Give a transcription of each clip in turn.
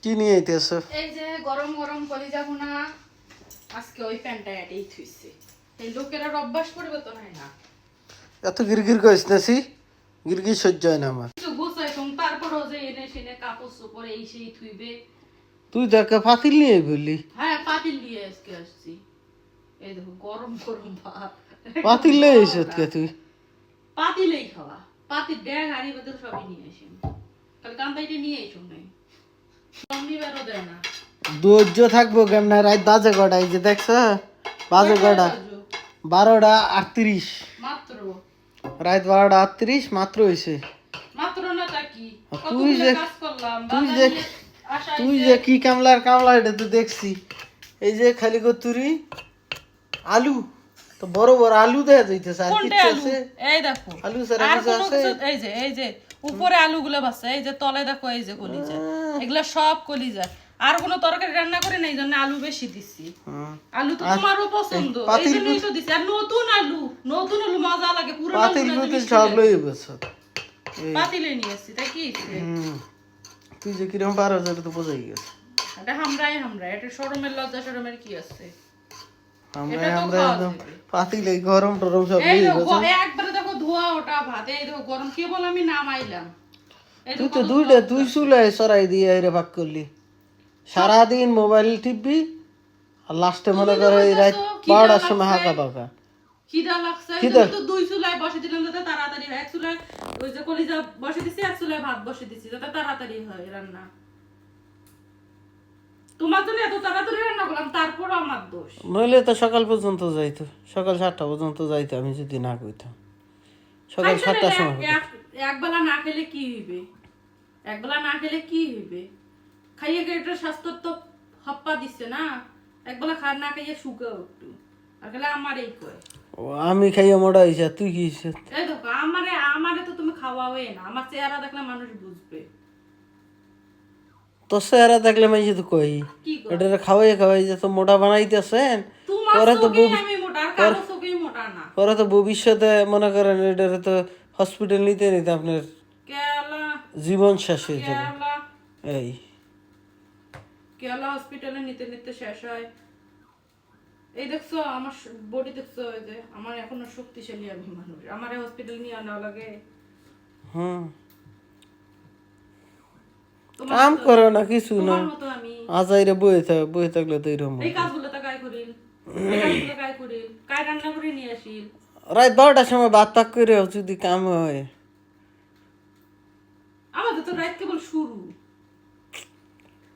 কি নিয়ে আইতেছ? এই যে গরম গরম কলিজা ভুনা আজকে ওই প্যান্টটা এটাই থুইছে। এই লোকের আর অভ্যাস পরিবর্তন হয় না। এত গিরগির করিস না সি, গিরগির সহ্য হয় না আমার। কিছু গুছাই তুমি তারপরও যে এনে সেনে কাপড় চোপড় এই সেই থুইবে। তুই দেখে পাতিল নিয়ে বললি? হ্যাঁ পাতিল নিয়ে আজকে আসছি। এই দেখো গরম গরম ভাত। পাতিল লয়ে এসে কে তুই? পাতিলেই খাওয়া, পাতিল ড্যাগ হাড়ি বদল সবই নিয়ে আসি। কাল কান্দাইটা নিয়ে এসো নাই, শনিবারও দেয় না। ধৈর্য থাকবো কেমন? রাত বাজে কটা? এই যে দেখছ বাজে কটা? 12:38 মাত্র। রাত 12:38 মাত্র হয়েছে। মাত্র না তা কি? তুই যে কাজ করলাম, তুই যে কি কামলা এটা তো দেখছি। এই যে খালি কতুরি আলু, তো বড় বড় আলু দেয়া যাইতেছে। আর কোনটা কিছু আলু? আছে? এই দেখো আলু ছাড়া আর কিছু কোনো আছে? কিছু এই যে উপরে আলুগুলো ভাজছে, এই যে তলে দেখো এই যে কলিজা, এগুলা সব কলিজা। আর কোনো তরকারি রান্না করে নাই, জন্য আলু বেশি দিছি। আলু তো তোমারও পছন্দ, এই জন্যই তো দিছি। আর নতুন আলু মজা লাগে। পুরনো আলু পাতিল পুতিল সব লই বসে পাতিলে নিয়ে আসছি, তাই কি? তুই যে কিরকম পারো সেটা তো বোঝাই গেছে। এটা হামরাই এটা শরমের লজ্জা শরমের কি আছে? আমরা এটা তো আমরা খাওয়া একদম যাবে। পাতিলে গরম টরম সব এই লই দেখো বসে। একবারে দেখো ধোয়া ওটা ভাত, এই দেখো গরম কেবল আমি নামাইলাম। এই তুই দেখো তো দুই চুলায় সরাই দিয়ে এরে ভাগ করলি। সারাদিন মোবাইল টিপবি আর লাস্টে মনে করে এই রাত 12টার সময় হাঁকা পাকা। খিদা লাগছে, আমি তো দুই চুলায় বসে দিলাম যাতে তাড়াতাড়ি হয়। এক চুলায় ওই যে কলিজা বসে দিছি, এক চুলায় ভাত বসে দিছি যাতে তাড়াতাড়ি হয় রান্না। তোমার জন্য এত তাড়াতাড়ি রান্না করলাম, তারপর আমার দোষ। নইলে তো সকাল পর্যন্ত যাইতো, সকাল 7টা পর্যন্ত যাইতো আমি যদি না কইতাম। সকাল 7টার সময় একবেলা না খেলে কি হইবে? একবেলা না খেলে কি হইবে? খাইয়ে একটা স্বাস্থ্য তো হপ্পা দিচ্ছে না। একবেলা না খাইয়ে শুকাও একটু। আর খেলে আমার এই কয় ও আমি খাইয়া মোটা হইছে, তুই কি হইছে? এই দেখো আমারে তো তুমি খাওয়াওই না। আমার চেহারা দেখলে মানুষ বুঝবে। তোর চেহারা দেখলে মাইছে তো কই কি কয়? এটা খাওয়াই যে তো মোটা বানাইতেছেন। তোমার পরে তো চোখেই আমি মোটা, আর কারো চোখেই মোটা না। পরে তো ভবিষ্যতে মনে করেন এটারে তো হসপিটাল নিতে নিতে আপনার কেলা জীবন শেষ হয়ে যাবে। কেলা এই কেলা হসপিটালে নিতে নিতে শেষ হয়। এই দেখছো আমার বডি দেখছো? এই যে আমার এখনো শক্তিশালী আমি মানুষ, আমার হসপিটাল নিয়ে আনা লাগে। কাম করে না কিছু না, তোমার মতো আমি আজাইরে বয়ে থাকলে তো এরকম এই কাজগুলো তো কাই করিল, এই কাজগুলো কাই করিল, কাই রান্না করে নিয়ে আসিল। রাত 12টার সময় ভাত পাক করে যদি কাম হয়। আমাদের তো রাত কেবল শুরু।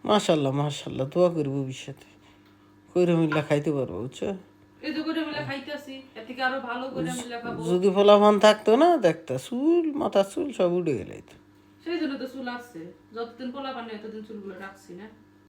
মাশাল্লাহ দোয়া করি ভবিষ্যতে কইরে মিল্লা খাইতে পারবো, বুঝছো? এই যে করে মিলে খাইতেছি, এর থেকে আরো ভালো করে মিলে খাবো। যদি ফলাফল থাকতো না দেখতা মাথার চুল সব উঠে গেলে। সেই জন্য তো চুল আসছে, যতদিন পোলা পানি এতদিন চুলগুলো রাখছি না।